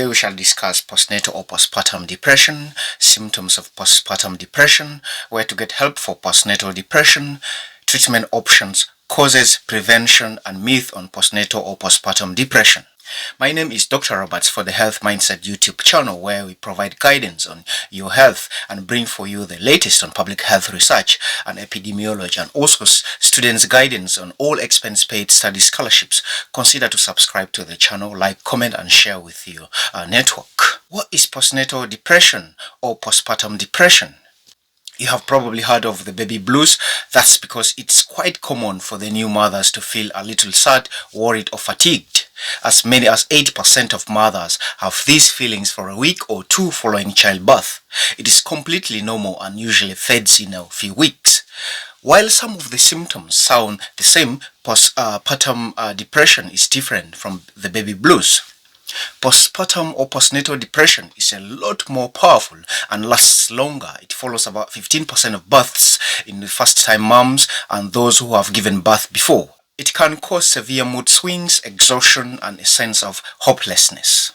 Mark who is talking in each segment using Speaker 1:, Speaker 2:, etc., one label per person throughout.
Speaker 1: Today we shall discuss postnatal or postpartum depression, symptoms of postpartum depression, where to get help for postnatal depression, treatment options, causes, prevention, and myth on postnatal or postpartum depression. My name is Dr. Roberts for the Health Mindset YouTube channel, where we provide guidance on your health and bring for you the latest on public health research and epidemiology, and also students' guidance on all expense-paid study scholarships. Consider to subscribe to the channel, like, comment, and share with your network. What is postnatal depression or postpartum depression? You have probably heard of the baby blues. That's because it's quite common for the new mothers to feel a little sad, worried, or fatigued. As many as 80% of mothers have these feelings for a week or two following childbirth. It is completely normal and usually fades in a few weeks. While some of the symptoms sound the same, postpartum depression is different from the baby blues. Postpartum or postnatal depression is a lot more powerful and lasts longer. It follows about 15% of births in the first-time moms and those who have given birth before. It can cause severe mood swings, exhaustion, and a sense of hopelessness.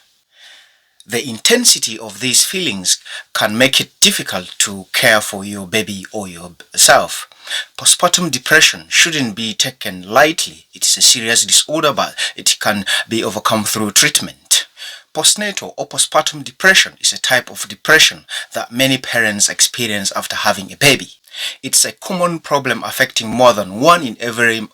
Speaker 1: The intensity of these feelings can make it difficult to care for your baby or yourself. Postpartum depression shouldn't be taken lightly. It is a serious disorder, but it can be overcome through treatment. Postnatal or postpartum depression is a type of depression that many parents experience after having a baby. It's a common problem affecting more than 1 in every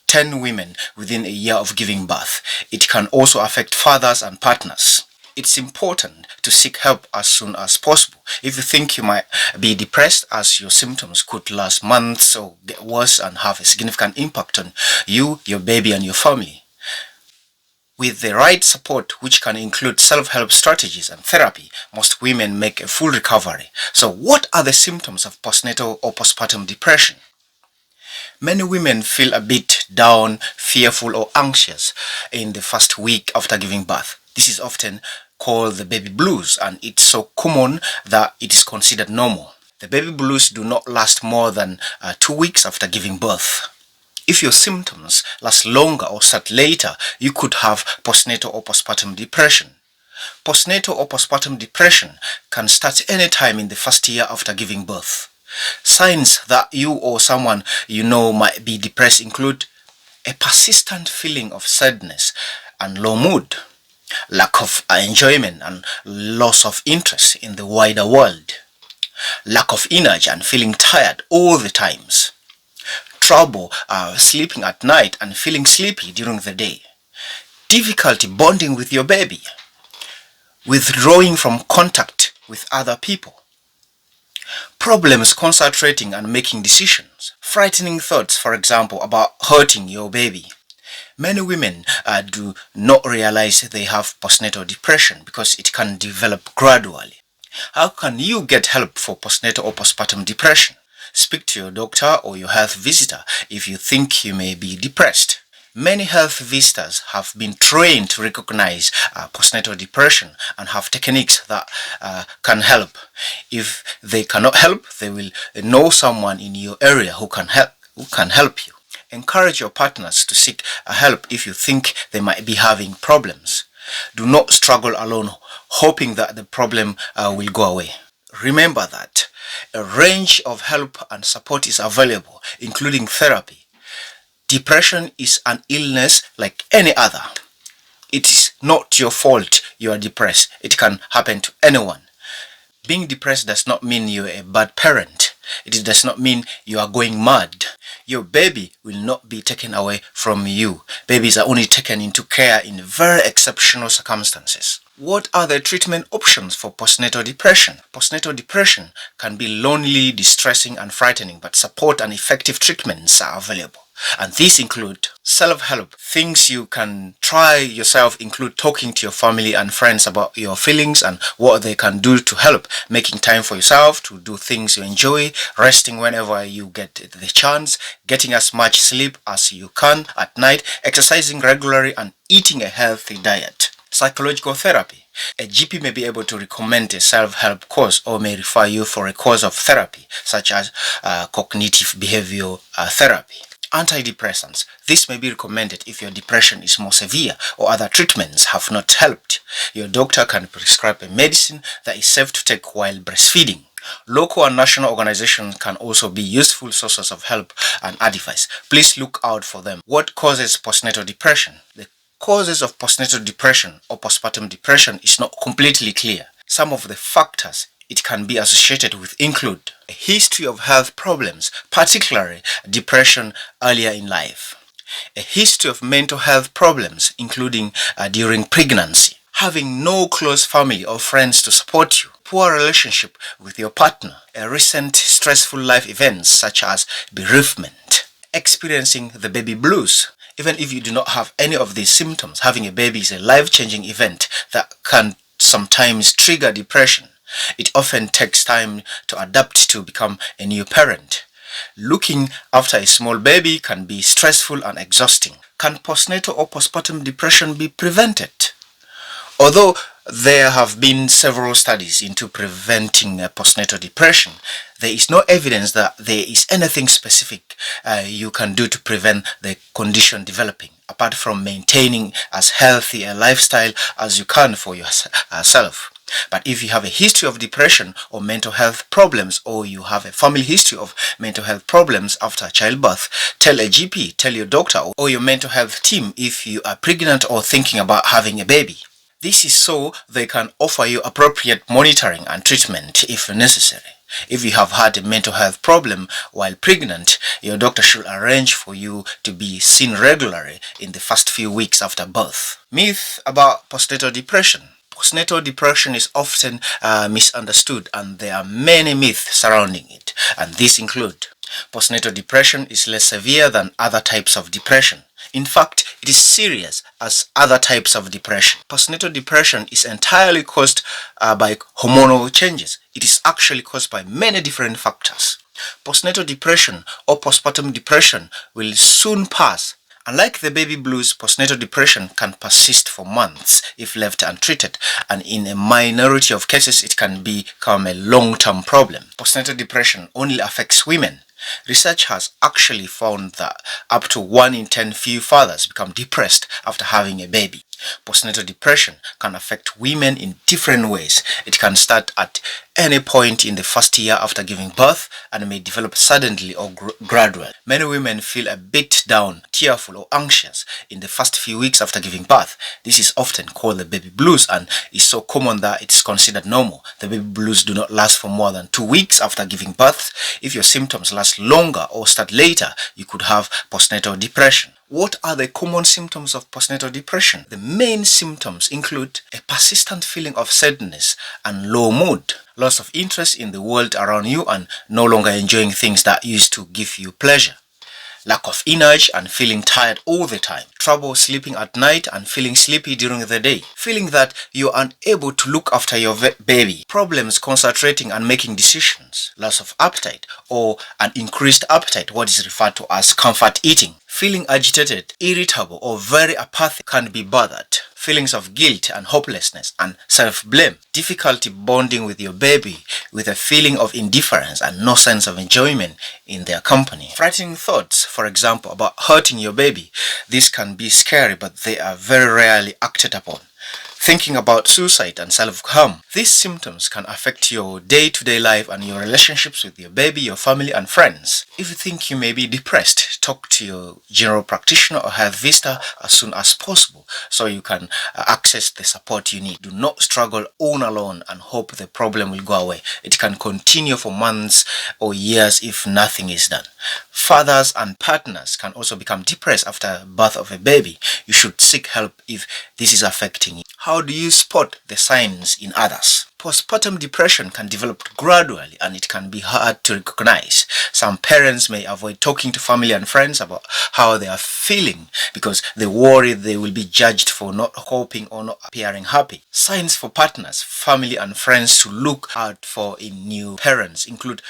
Speaker 1: 10 women within a year of giving birth. It can also affect fathers and partners. It's important to seek help as soon as possible. If you think you might be depressed, as your symptoms could last months or get worse and have a significant impact on you, your baby, and your family. With the right support, which can include self-help strategies and therapy, most women make a full recovery. So what are the symptoms of postnatal or postpartum depression? Many women feel a bit down, fearful, or anxious in the first week after giving birth. This is often called the baby blues, and it's so common that it is considered normal. The baby blues do not last more than 2 weeks after giving birth. If your symptoms last longer or start later, you could have postnatal or postpartum depression. Postnatal or postpartum depression can start anytime in the first year after giving birth. Signs that you or someone you know might be depressed include a persistent feeling of sadness and low mood, lack of enjoyment and loss of interest in the wider world, lack of energy and feeling tired all the times, trouble sleeping at night and feeling sleepy during the day, difficulty bonding with your baby, withdrawing from contact with other people, problems concentrating and making decisions, frightening thoughts, for example, about hurting your baby. Many women do not realize they have postnatal depression because it can develop gradually. How can you get help for postnatal or postpartum depression? Speak to your doctor or your health visitor if you think you may be depressed. Many health visitors have been trained to recognize postnatal depression and have techniques that can help. If they cannot help, they will know someone in your area who can help you. Encourage your partners to seek help if you think they might be having problems. Do not struggle alone, hoping that the problem will go away. Remember that a range of help and support is available, including therapy. Depression is an illness like any other. It is not your fault you are depressed. It can happen to anyone. Being depressed does not mean you're a bad parent. It does not mean you are going mad. Your baby will not be taken away from you. Babies are only taken into care in very exceptional circumstances. What are the treatment options for postnatal depression? Postnatal depression can be lonely, distressing, and frightening, but support and effective treatments are available. And these include self-help. Things you can try yourself include talking to your family and friends about your feelings and what they can do to help, making time for yourself to do things you enjoy, resting whenever you get the chance, getting as much sleep as you can at night, exercising regularly, and eating a healthy diet. Psychological therapy. A GP may be able to recommend a self-help course or may refer you for a course of therapy, such as cognitive behavioral therapy. Antidepressants. This may be recommended if your depression is more severe or other treatments have not helped. Your doctor can prescribe a medicine that is safe to take while breastfeeding. Local and national organizations can also be useful sources of help and advice. Please look out for them. What causes postnatal depression? The causes of postnatal depression or postpartum depression is not completely clear. Some of the factors it can be associated with include a history of health problems, particularly depression earlier in life, a history of mental health problems, including during pregnancy, having no close family or friends to support you, poor relationship with your partner, a recent stressful life events such as bereavement, experiencing the baby blues. Even if you do not have any of these symptoms, having a baby is a life-changing event that can sometimes trigger depression. It often takes time to adapt to become a new parent. Looking after a small baby can be stressful and exhausting. Can postnatal or postpartum depression be prevented? Although there have been several studies into preventing postnatal depression, there is no evidence that there is anything specific you can do to prevent the condition developing, apart from maintaining as healthy a lifestyle as you can for yourself. But if you have a history of depression or mental health problems, or you have a family history of mental health problems after childbirth, tell a GP, tell your doctor or your mental health team if you are pregnant or thinking about having a baby. This is so they can offer you appropriate monitoring and treatment if necessary. If you have had a mental health problem while pregnant, your doctor should arrange for you to be seen regularly in the first few weeks after birth. Myth about postnatal depression. Postnatal depression is often misunderstood, and there are many myths surrounding it, and these include: postnatal depression is less severe than other types of depression. In fact, it is serious as other types of depression. Postnatal depression is entirely caused by hormonal changes. It is actually caused by many different factors. Postnatal depression or postpartum depression will soon pass. Unlike the baby blues, postnatal depression can persist for months if left untreated, and in a minority of cases it can become a long-term problem. Postnatal depression only affects women. Research has actually found that up to 1 in 10 few fathers become depressed after having a baby. Postnatal depression can affect women in different ways. It can start at any point in the first year after giving birth and may develop suddenly or gradually. Many women feel a bit down, tearful or anxious in the first few weeks after giving birth. This is often called the baby blues and is so common that it is considered normal. The baby blues do not last for more than 2 weeks after giving birth. If your symptoms last longer or start later, you could have postnatal depression. What are the common symptoms of postnatal depression? The main symptoms include a persistent feeling of sadness and low mood, loss of interest in the world around you and no longer enjoying things that used to give you pleasure, lack of energy and feeling tired all the time, trouble sleeping at night and feeling sleepy during the day, feeling that you are unable to look after your baby, problems concentrating and making decisions, loss of appetite or an increased appetite, what is referred to as comfort eating, feeling agitated, irritable or very apathic, can be bothered, feelings of guilt and hopelessness and self-blame, difficulty bonding with your baby with a feeling of indifference and no sense of enjoyment in their company, frightening thoughts, for example, about hurting your baby. This can be scary, but they are very rarely acted upon. Thinking about suicide and self-harm. These symptoms can affect your day-to-day life and your relationships with your baby, your family and friends. If you think you may be depressed, talk to your general practitioner or health visitor as soon as possible so you can access the support you need. Do not struggle on alone and hope the problem will go away. It can continue for months or years if nothing is done. Fathers and partners can also become depressed after birth of a baby. You should seek help if this is affecting you. How do you spot the signs in others? Postpartum depression can develop gradually and it can be hard to recognize. Some parents may avoid talking to family and friends about how they are feeling because they worry they will be judged for not coping or not appearing happy. Signs for partners, family and friends to look out for in new parents include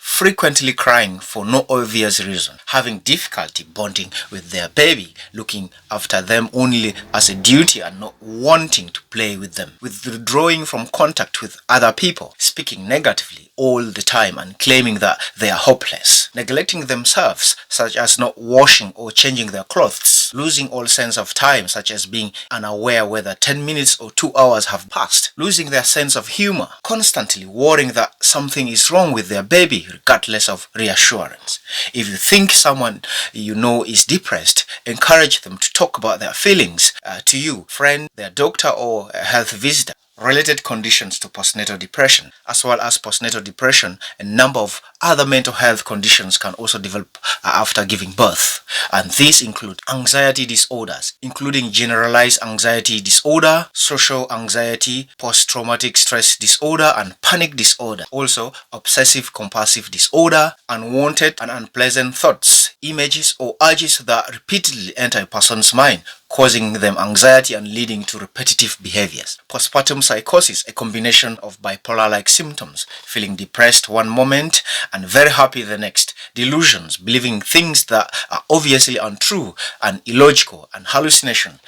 Speaker 1: frequently crying for no obvious reason, having difficulty bonding with their baby, looking after them only as a duty and not wanting to play with them, withdrawing from contact with other people, speaking negatively all the time and claiming that they are hopeless, neglecting themselves, such as not washing or changing their clothes, losing all sense of time, such as being unaware whether 10 minutes or 2 hours have passed, losing their sense of humor, constantly worrying that something is wrong with their baby regardless of reassurance. If you think someone you know is depressed, encourage them to talk about their feelings to you, friend, their doctor or a health visitor. Related conditions to postnatal depression, as well as postnatal depression, a number of other mental health conditions can also develop after giving birth, and these include anxiety disorders, including generalized anxiety disorder, social anxiety, post-traumatic stress disorder, and panic disorder. Also, obsessive compulsive disorder, unwanted and unpleasant thoughts, images or urges that repeatedly enter a person's mind, causing them anxiety and leading to repetitive behaviors. Postpartum psychosis, a combination of bipolar-like symptoms, feeling depressed one moment and very happy the next, delusions, believing things that are obviously untrue and illogical, and hallucination,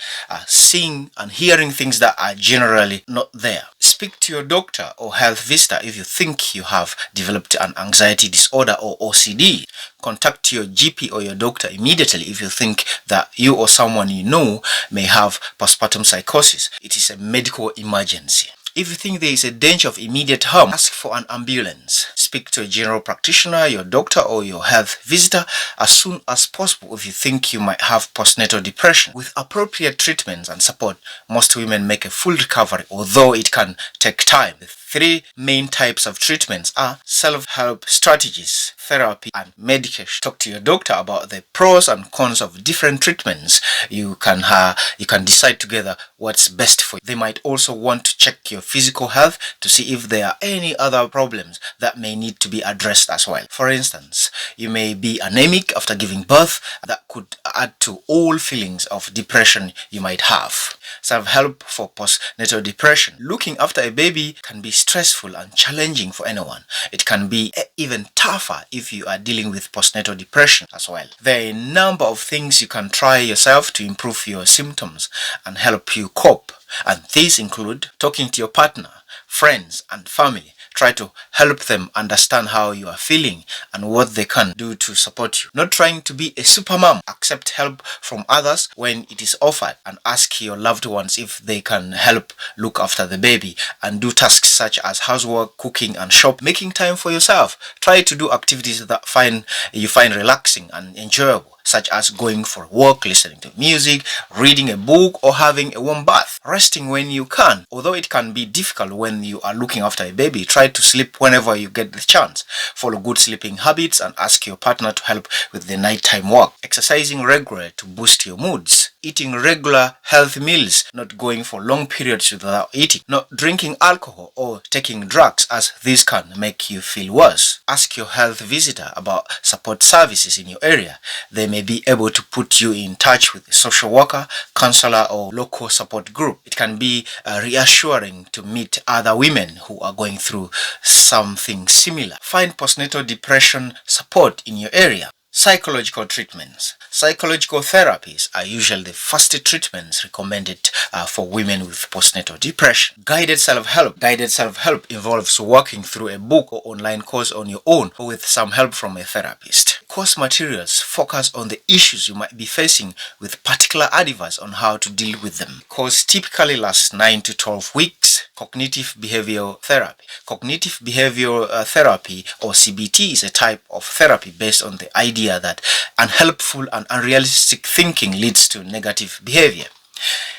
Speaker 1: seeing and hearing things that are generally not there. Speak to your doctor or health visitor if you think you have developed an anxiety disorder or OCD. Contact your GP or your doctor immediately if you think that you or someone you know may have postpartum psychosis. It is a medical emergency. If you think there is a danger of immediate harm, ask for an ambulance. Speak to a general practitioner, your doctor or your health visitor as soon as possible if you think you might have postnatal depression. With appropriate treatments and support, most women make a full recovery, although it can take time. The three main types of treatments are self-help strategies, therapy, and medication. Talk to your doctor about the pros and cons of different treatments. You can decide together what's best for you. They might also want to check your physical health to see if there are any other problems that may need to be addressed as well. For instance, you may be anemic after giving birth. That could add to all feelings of depression you might have. Self-help for postnatal depression. Looking after a baby can be stressful and challenging for anyone. It can be even tougher if you are dealing with postnatal depression as well. There are a number of things you can try yourself to improve your symptoms and help you cope, and these include talking to your partner, friends, and family. Try to help them understand how you are feeling and what they can do to support you. Not trying to be a super mom. Accept help from others when it is offered, and ask your loved ones if they can help look after the baby, and do tasks such as housework, cooking, and shop. Making time for yourself. Try to do activities that you find relaxing and enjoyable, such as going for a walk, listening to music, reading a book, or having a warm bath. Resting when you can. Although it can be difficult when you are looking after a baby, try to sleep whenever you get the chance. Follow good sleeping habits and ask your partner to help with the nighttime work. Exercising regularly to boost your moods. Eating regular healthy meals, not going for long periods without eating. Not drinking alcohol or taking drugs, as these can make you feel worse. Ask your health visitor about support services in your area. They may be able to put you in touch with a social worker, counselor, or local support group. It can be reassuring to meet other women who are going through something similar. Find postnatal depression support in your area. Psychological treatments. Psychological therapies are usually the first treatments recommended for women with postnatal depression. Guided self-help. Guided self-help involves working through a book or online course on your own, or with some help from a therapist. Course materials focus on the issues you might be facing with particular advice on how to deal with them. Course typically lasts 9 to 12 weeks. Cognitive behavioral therapy. Cognitive behavioral therapy, or CBT, is a type of therapy based on the idea that unhelpful and unrealistic thinking leads to negative behavior.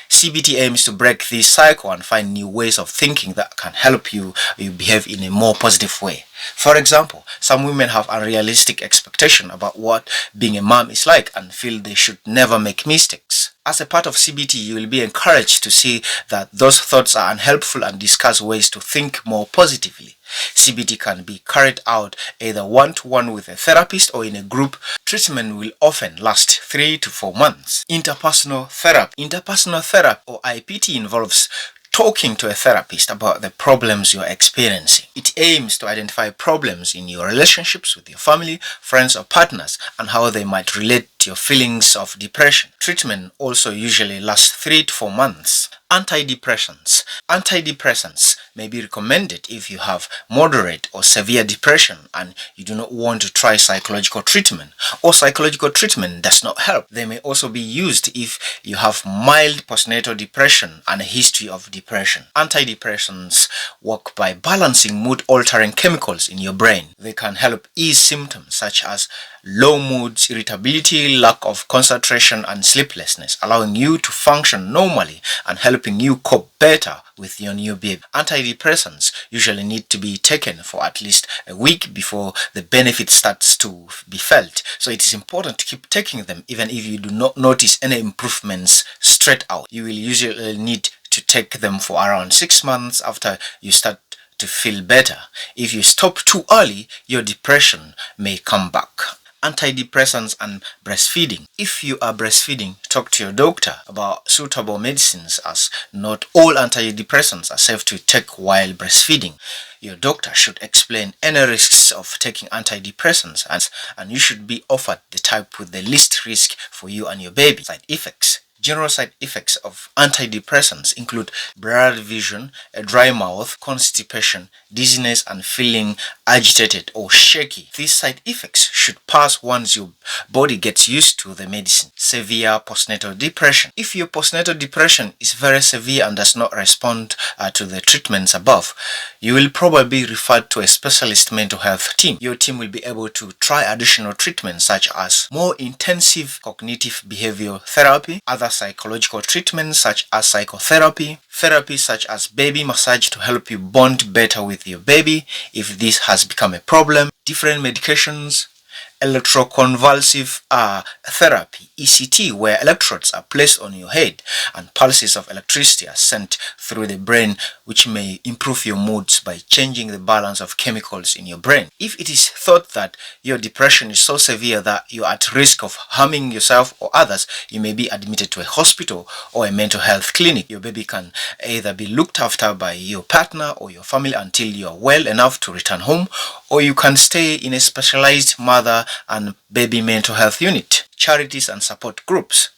Speaker 1: CBT aims to break this cycle and find new ways of thinking that can help you behave in a more positive way. For example, some women have unrealistic expectations about what being a mom is like and feel they should never make mistakes. As a part of CBT, you will be encouraged to see that those thoughts are unhelpful and discuss ways to think more positively. CBT can be carried out either one-to-one with a therapist or in a group. Treatment will often last 3 to 4 months. Interpersonal therapy. Interpersonal therapy, or IPT, involves talking to a therapist about the problems you're experiencing. It aims to identify problems in your relationships with your family, friends, or partners, and how they might relate to your feelings of depression. Treatment also usually lasts 3 to 4 months. Antidepressants. Antidepressants may be recommended if you have moderate or severe depression and you do not want to try psychological treatment, or psychological treatment does not help. They may also be used if you have mild postnatal depression and a history of depression. Antidepressants work by balancing mood-altering chemicals in your brain. They can help ease symptoms such as low moods, irritability, lack of concentration, and sleeplessness, allowing you to function normally and helping you cope better with your new baby. Antidepressants usually need to be taken for at least a week before the benefit starts to be felt. So it is important to keep taking them even if you do not notice any improvements straight out. You will usually need to take them for around 6 months after you start to feel better. If you stop too early, your depression may come back. Antidepressants and breastfeeding. If you are breastfeeding, talk to your doctor about suitable medicines, as not all antidepressants are safe to take while breastfeeding. Your doctor should explain any risks of taking antidepressants, and you should be offered the type with the least risk for you and your baby. Side effects. General side effects of antidepressants include blurred vision, a dry mouth, constipation, dizziness, and feeling agitated or shaky. These side effects should pass once your body gets used to the medicine. Severe postnatal depression. If your postnatal depression is very severe and does not respond to the treatments above, you will probably be referred to a specialist mental health team. Your team will be able to try additional treatments such as more intensive cognitive behavioral therapy, other psychological treatments such as psychotherapy, therapy such as baby massage to help you bond better with your baby if this has become a problem, different medications, electroconvulsive therapy, ECT, where electrodes are placed on your head and pulses of electricity are sent through the brain, which may improve your moods by changing the balance of chemicals in your brain. If it is thought that your depression is so severe that you are at risk of harming yourself or others, you may be admitted to a hospital or a mental health clinic. Your baby can either be looked after by your partner or your family until you are well enough to return home, or you can stay in a specialized mother and baby mental health unit. Charities and support groups.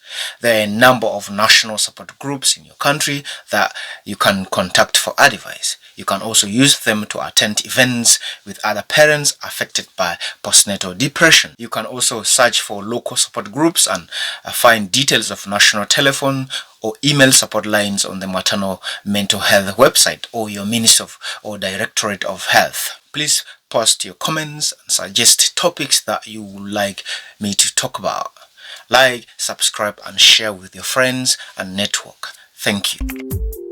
Speaker 1: There are a number of national support groups in your country that you can contact for advice. You can also use them to attend events with other parents affected by postnatal depression. You can also search for local support groups and find details of national telephone or email support lines on the maternal mental health website or your Ministry or Directorate of Health. Please post your comments and suggest topics that you would like me to talk about. Like, subscribe, and share with your friends and network. Thank you.